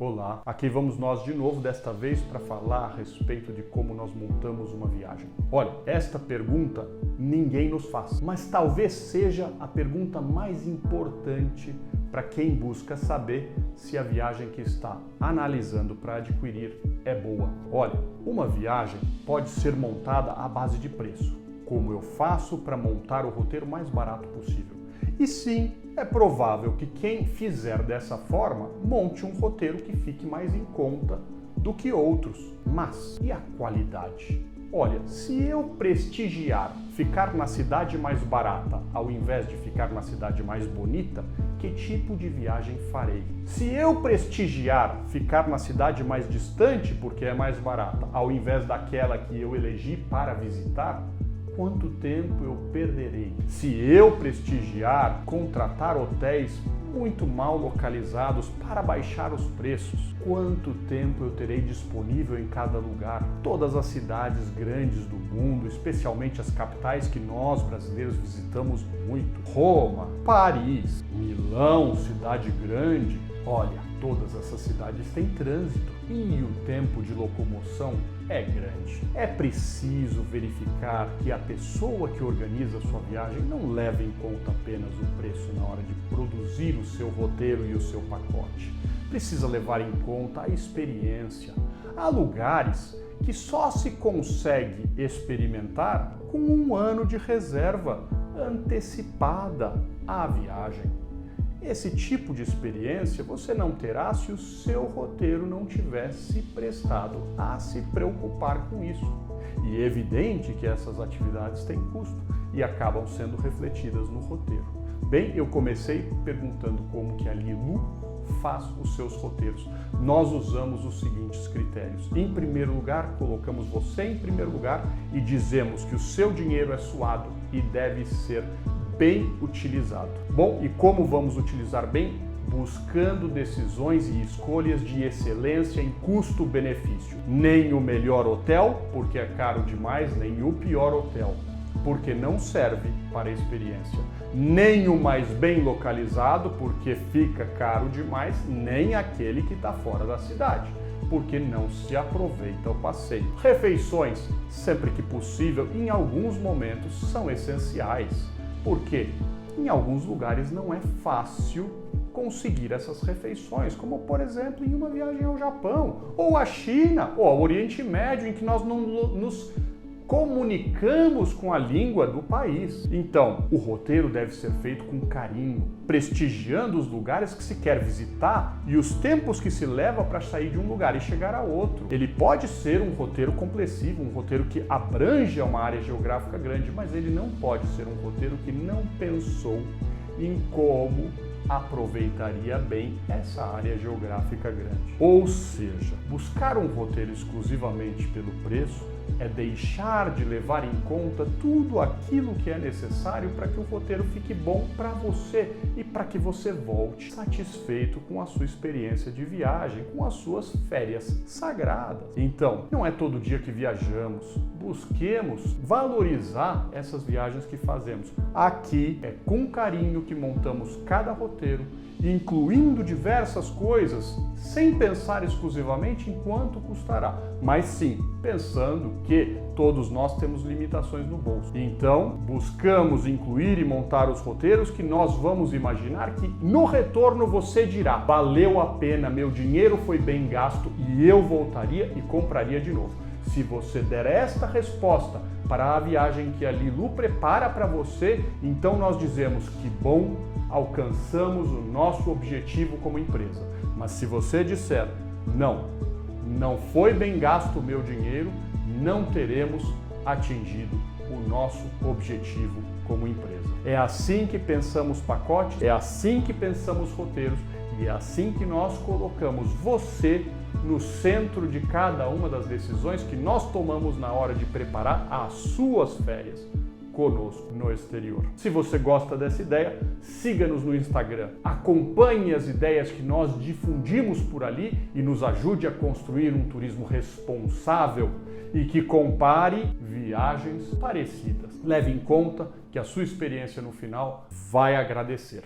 Olá, aqui vamos nós de novo, desta vez para falar a respeito de como nós montamos uma viagem. Olha, esta pergunta ninguém nos faz, mas talvez seja a pergunta mais importante para quem busca saber se a viagem que está analisando para adquirir é boa. Olha, uma viagem pode ser montada à base de preço, como eu faço para montar o roteiro mais barato possível. E sim, é provável que quem fizer dessa forma monte um roteiro que fique mais em conta do que outros. Mas e a qualidade? Olha, se eu prestigiar ficar na cidade mais barata ao invés de ficar na cidade mais bonita, que tipo de viagem farei? Se eu prestigiar ficar na cidade mais distante porque é mais barata ao invés daquela que eu elegi para visitar, quanto tempo eu perderei? Se eu prestigiar contratar hotéis muito mal localizados para baixar os preços, quanto tempo eu terei disponível em cada lugar? Todas as cidades grandes do mundo, especialmente as capitais que nós brasileiros visitamos muito, Roma, Paris, Milão, cidade grande, olha, todas essas cidades têm trânsito e o tempo de locomoção é grande. É preciso verificar que a pessoa que organiza a sua viagem não leva em conta apenas o preço na hora de produzir o seu roteiro e o seu pacote. Precisa levar em conta a experiência. Há lugares que só se consegue experimentar com 1 ano de reserva antecipada à viagem. Esse tipo de experiência você não terá se o seu roteiro não tivesse prestado a se preocupar com isso. E é evidente que essas atividades têm custo e acabam sendo refletidas no roteiro. Bem, eu comecei perguntando como que a Lilu faz os seus roteiros. Nós usamos os seguintes critérios. Em primeiro lugar, colocamos você em primeiro lugar e dizemos que o seu dinheiro é suado e deve ser bem utilizado. Bom, e como vamos utilizar bem? Buscando decisões e escolhas de excelência em custo-benefício. Nem o melhor hotel, porque é caro demais, nem o pior hotel, porque não serve para a experiência. Nem o mais bem localizado, porque fica caro demais, nem aquele que está fora da cidade, porque não se aproveita o passeio. Refeições, sempre que possível, em alguns momentos, são essenciais. Porque em alguns lugares não é fácil conseguir essas refeições, como por exemplo em uma viagem ao Japão, ou à China, ou ao Oriente Médio, em que nós não nos comunicamos com a língua do país. Então, o roteiro deve ser feito com carinho, prestigiando os lugares que se quer visitar e os tempos que se leva para sair de um lugar e chegar a outro. Ele pode ser um roteiro complessivo, um roteiro que abrange uma área geográfica grande, mas ele não pode ser um roteiro que não pensou em como aproveitaria bem essa área geográfica grande. Ou seja, buscar um roteiro exclusivamente pelo preço é deixar de levar em conta tudo aquilo que é necessário para que o roteiro fique bom para você e para que você volte satisfeito com a sua experiência de viagem, com as suas férias sagradas. Então, não é todo dia que viajamos. Busquemos valorizar essas viagens que fazemos. Aqui é com carinho que montamos cada roteiro, incluindo diversas coisas, sem pensar exclusivamente em quanto custará, mas sim pensando que todos nós temos limitações no bolso. Então, buscamos incluir e montar os roteiros que nós vamos imaginar que no retorno você dirá: valeu a pena, meu dinheiro foi bem gasto e eu voltaria e compraria de novo. Se você der esta resposta para a viagem que a Lilu prepara para você, então nós dizemos que bom, alcançamos o nosso objetivo como empresa. Mas se você disser, não foi bem gasto o meu dinheiro, não teremos atingido o nosso objetivo como empresa. É assim que pensamos pacotes, é assim que pensamos roteiros e é assim que nós colocamos você no centro de cada uma das decisões que nós tomamos na hora de preparar as suas férias conosco no exterior. Se você gosta dessa ideia, siga-nos no Instagram, acompanhe as ideias que nós difundimos por ali e nos ajude a construir um turismo responsável e que compare viagens parecidas. Leve em conta que a sua experiência no final vai agradecer.